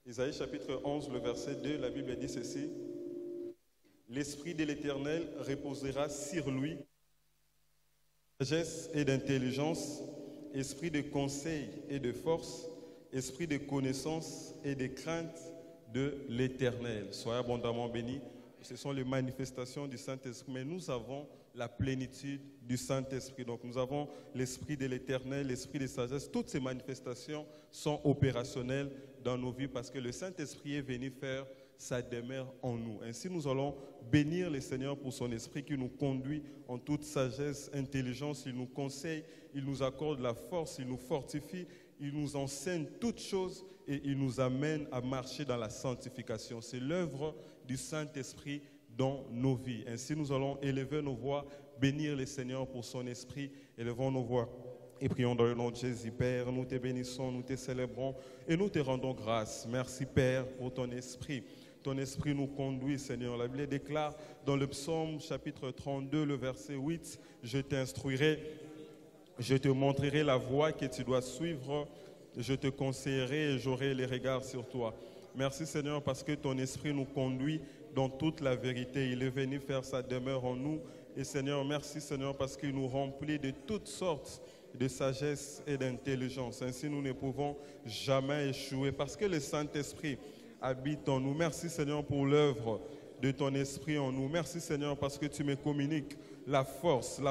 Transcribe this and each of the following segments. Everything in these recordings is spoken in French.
Isaïe chapitre 11, le verset 2, la Bible dit ceci. L'Esprit de l'Éternel reposera sur lui, sagesse et d'intelligence, esprit de conseil et de force, esprit de connaissance et de crainte de l'Éternel. Soyez abondamment bénis. Ce sont les manifestations du Saint-Esprit, mais nous avons la plénitude du Saint-Esprit. Donc nous avons l'Esprit de l'Éternel, l'Esprit de sagesse. Toutes ces manifestations sont opérationnelles dans nos vies parce que le Saint-Esprit est venu faire sa demeure en nous. Ainsi, nous allons bénir le Seigneur pour son Esprit qui nous conduit en toute sagesse, intelligence. Il nous conseille, il nous accorde la force, il nous fortifie, il nous enseigne toutes choses et il nous amène à marcher dans la sanctification. C'est l'œuvre du Saint-Esprit dans nos vies. Ainsi, nous allons élever nos voix, bénir le Seigneur pour son Esprit. Élevons nos voix et prions dans le nom de Jésus. Père, nous te bénissons, nous te célébrons et nous te rendons grâce. Merci, Père, pour ton Esprit. Ton Esprit nous conduit, Seigneur. La Bible déclare dans le psaume chapitre 32, le verset 8, « Je t'instruirai, je te montrerai la voie que tu dois suivre, je te conseillerai et j'aurai les regards sur toi. » Merci, Seigneur, parce que ton Esprit nous conduit dans toute la vérité. Il est venu faire sa demeure en nous. Et Seigneur, merci, Seigneur, parce qu'il nous remplit de toutes sortes de sagesse et d'intelligence. Ainsi, nous ne pouvons jamais échouer parce que le Saint-Esprit habite en nous. Merci, Seigneur, pour l'œuvre de ton Esprit en nous. Merci, Seigneur, parce que tu me communiques la force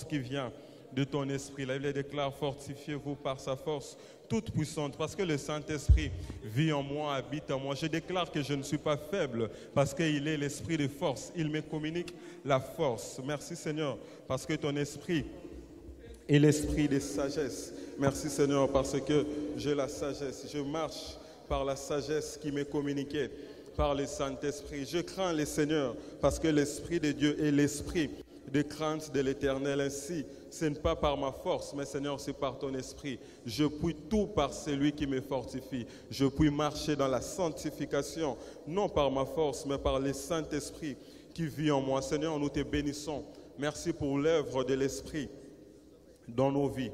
qui vient de ton Esprit. La Bible déclare, fortifiez-vous par sa force toute puissante, parce que le Saint-Esprit vit en moi, habite en moi. Je déclare que je ne suis pas faible, parce qu'il est l'Esprit de force. Il me communique la force. Merci, Seigneur, parce que ton Esprit est l'Esprit de sagesse. Merci, Seigneur, parce que j'ai la sagesse. Je marche par la sagesse qui m'est communiquée par le Saint-Esprit. Je crains le Seigneur, parce que l'Esprit de Dieu est l'Esprit de crainte de l'Éternel. Ainsi, ce n'est pas par ma force, mais Seigneur, c'est par ton Esprit. Je puis tout par celui qui me fortifie. Je puis marcher dans la sanctification, non par ma force, mais par le Saint-Esprit qui vit en moi. Seigneur, nous te bénissons. Merci pour l'œuvre de l'Esprit dans nos vies.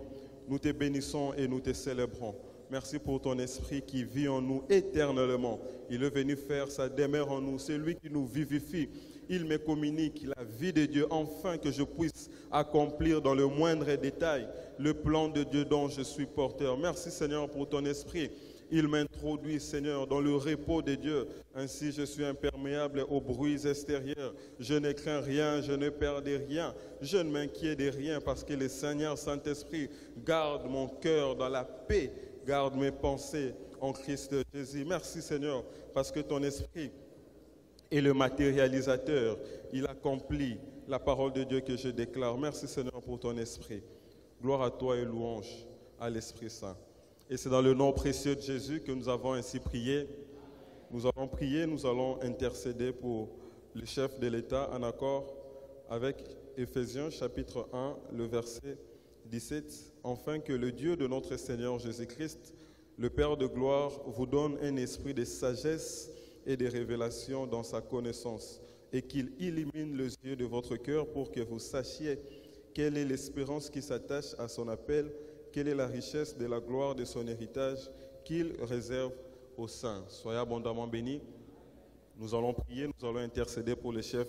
Nous te bénissons et nous te célébrons. Merci pour ton Esprit qui vit en nous éternellement. Il est venu faire sa demeure en nous. C'est lui qui nous vivifie. Il me communique la vie de Dieu, afin que je puisse accomplir dans le moindre détail le plan de Dieu dont je suis porteur. Merci, Seigneur, pour ton Esprit. Il m'introduit, Seigneur, dans le repos de Dieu. Ainsi, je suis imperméable aux bruits extérieurs. Je ne crains rien, je ne perds rien. Je ne m'inquiète de rien parce que le Seigneur Saint-Esprit garde mon cœur dans la paix, garde mes pensées en Christ Jésus. Merci, Seigneur, parce que ton Esprit est le matérialisateur. Il accomplit la parole de Dieu que je déclare. Merci, Seigneur, pour ton Esprit. Gloire à toi et louange à l'Esprit Saint. Et c'est dans le nom précieux de Jésus que nous avons ainsi prié. Nous allons prier, nous allons intercéder pour le chef de l'État en accord avec Éphésiens chapitre 1, le verset 17. Afin que le Dieu de notre Seigneur Jésus-Christ, le Père de gloire, vous donne un esprit de sagesse et de révélation dans sa connaissance, et qu'il illumine les yeux de votre cœur pour que vous sachiez quelle est l'espérance qui s'attache à son appel, quelle est la richesse de la gloire de son héritage qu'il réserve aux saints. Soyez abondamment bénis. Nous allons prier, nous allons intercéder pour le chef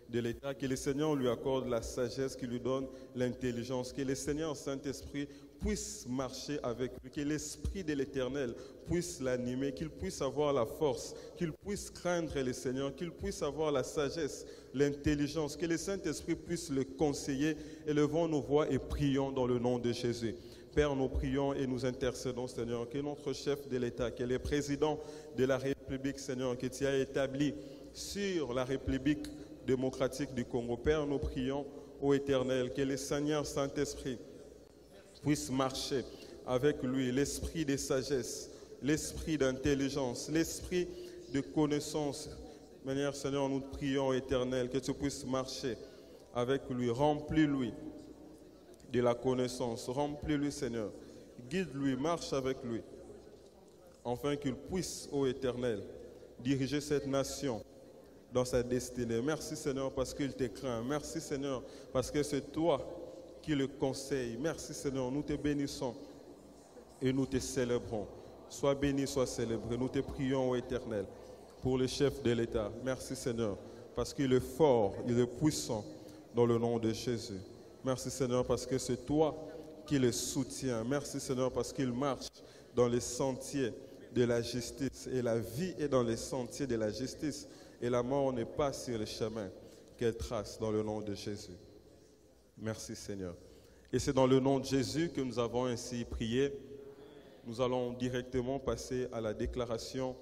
de l'État, que le Seigneur lui accorde la sagesse, qu'il lui donne l'intelligence, que le Seigneur Saint-Esprit puisse marcher avec lui, que l'Esprit de l'Éternel puisse l'animer, qu'il puisse avoir la force, qu'il puisse craindre le Seigneur, qu'il puisse avoir la sagesse, l'intelligence, que le Saint-Esprit puisse le conseiller. Élevons nos voix et prions dans le nom de Jésus. Père, nous prions et nous intercédons, Seigneur, que notre chef de l'État, que le président de la République, Seigneur, que tu as établi sur la République démocratique du Congo. Père, nous prions, ô Éternel, que le Seigneur Saint-Esprit puisse marcher avec lui, l'esprit de sagesse, l'esprit d'intelligence, l'esprit de connaissance. De manière, Seigneur, nous prions, Éternel, que tu puisses marcher avec lui, remplis-lui de la connaissance, remplis-lui, Seigneur, guide-lui, marche avec lui, afin qu'il puisse, ô Éternel, diriger cette nation dans sa destinée. Merci, Seigneur, parce qu'il te craint. Merci, Seigneur, parce que c'est toi qui le conseille. Merci, Seigneur, nous te bénissons et nous te célébrons. Sois béni, sois célébré. Nous te prions, ô Éternel, pour le chef de l'État. Merci Seigneur, parce qu'il est fort, il est puissant dans le nom de Jésus. Merci Seigneur, parce que c'est toi qui le soutiens. Merci Seigneur, parce qu'il marche dans les sentiers de la justice. Et la vie est dans les sentiers de la justice. Et la mort n'est pas sur le chemin qu'elle trace dans le nom de Jésus. Merci Seigneur. Et c'est dans le nom de Jésus que nous avons ainsi prié. Nous allons directement passer à la déclaration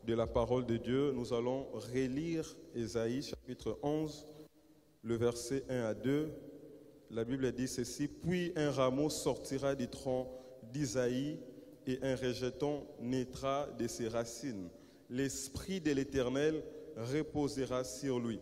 de la parole de Dieu. Nous allons relire Ésaïe chapitre 11, le verset 1 à 2. La Bible dit ceci: puis un rameau sortira du tronc d'Isaïe et un rejeton naîtra de ses racines. L'esprit de l'Éternel reposera sur lui.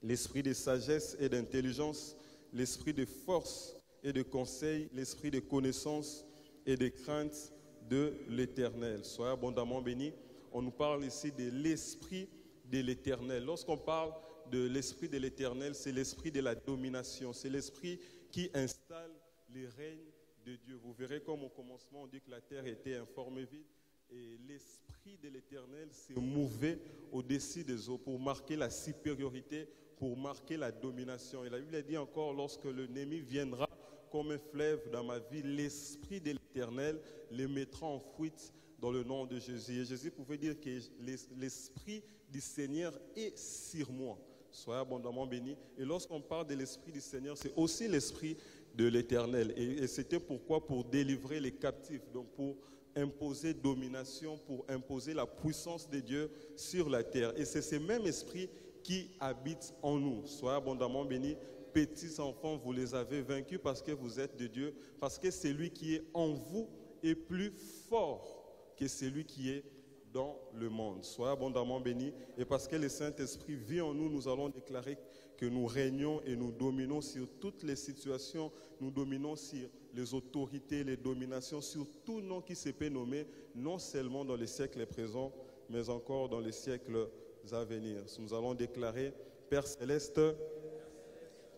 L'esprit de sagesse et d'intelligence, l'esprit de force et de conseil, l'esprit de connaissance et de crainte de l'Éternel. Soyez abondamment bénis. On nous parle ici de l'esprit de l'Éternel. Lorsqu'on parle de l'esprit de l'Éternel, c'est l'esprit de la domination. C'est l'esprit qui installe les règnes de Dieu. Vous verrez comme au commencement, on dit que la terre était informe et vide. Et l'esprit de l'Éternel s'est mouvé au-dessus des eaux pour marquer la supériorité, pour marquer la domination. Et la Bible dit encore, lorsque l'ennemi viendra comme un fleuve dans ma vie, l'esprit de l'Éternel les mettra en fuite dans le nom de Jésus. Et Jésus pouvait dire que l'esprit du Seigneur est sur moi. Soyez abondamment bénis. Et lorsqu'on parle de l'esprit du Seigneur, c'est aussi l'esprit de l'Éternel. Et c'était pourquoi? Pour délivrer les captifs, donc pour imposer domination, pour imposer la puissance de Dieu sur la terre. Et c'est ce même esprit qui habite en nous. Soyez abondamment bénis. Petits enfants, vous les avez vaincus parce que vous êtes de Dieu, parce que celui qui est en vous est plus fort que celui qui est dans le monde. Soyez abondamment bénis. Et parce que le Saint-Esprit vit en nous, nous allons déclarer que nous régnons et nous dominons sur toutes les situations. Nous dominons sur les autorités, les dominations, sur tout nom qui se peut nommer, non seulement dans les siècles présents, mais encore dans les siècles à venir. Nous allons déclarer: Père Céleste,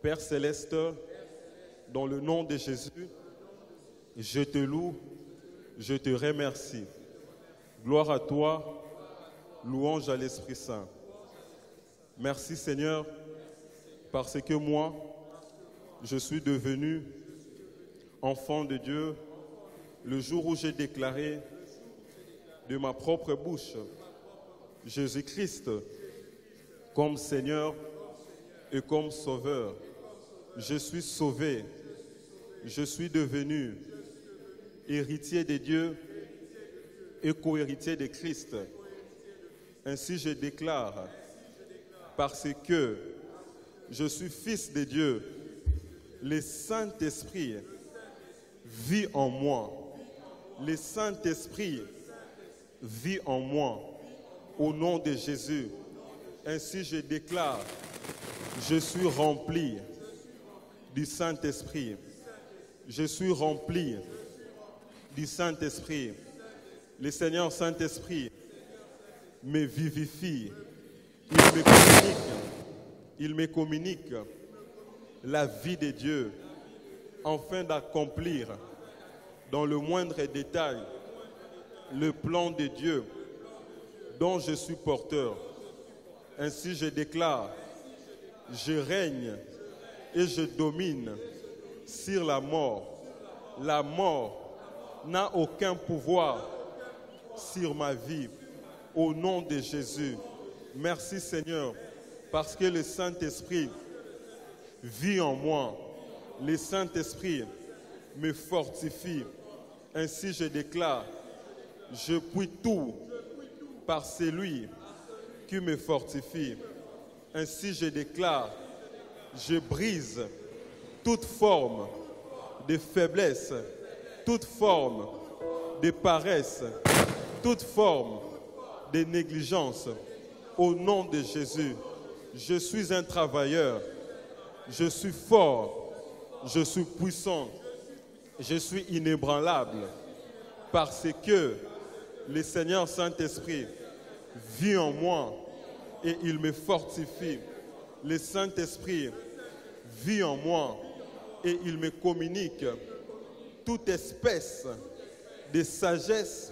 Père Céleste, dans le nom de Jésus, je te loue, je te remercie. Gloire à toi, louange à l'Esprit Saint. Merci Seigneur, parce que moi, je suis devenu enfant de Dieu le jour où j'ai déclaré de ma propre bouche Jésus-Christ comme Seigneur et comme Sauveur. Je suis sauvé, je suis devenu héritier de Dieu et co-héritier de Christ. Ainsi je déclare, parce que je suis fils de Dieu, le Saint-Esprit vit en moi. Le Saint-Esprit vit en moi. Au nom de Jésus. Ainsi je déclare, je suis rempli du Saint-Esprit. Je suis rempli du Saint-Esprit. Le Seigneur Saint-Esprit me vivifie. Il me communique la vie de Dieu afin d'accomplir dans le moindre détail le plan de Dieu dont je suis porteur. Ainsi je déclare, je règne et je domine sur la mort. La mort n'a aucun pouvoir sur ma vie. Au nom de Jésus. Merci Seigneur, parce que le Saint-Esprit vit en moi. Le Saint-Esprit me fortifie. Ainsi je déclare, je puis tout par celui qui me fortifie. Ainsi je déclare, je brise toute forme de faiblesse, toute forme de paresse, toute forme de négligence. Au nom de Jésus, je suis un travailleur, je suis fort, je suis puissant, je suis inébranlable, parce que le Seigneur Saint-Esprit vit en moi et il me fortifie. Le Saint-Esprit vit en moi et il me communique toute espèce de sagesse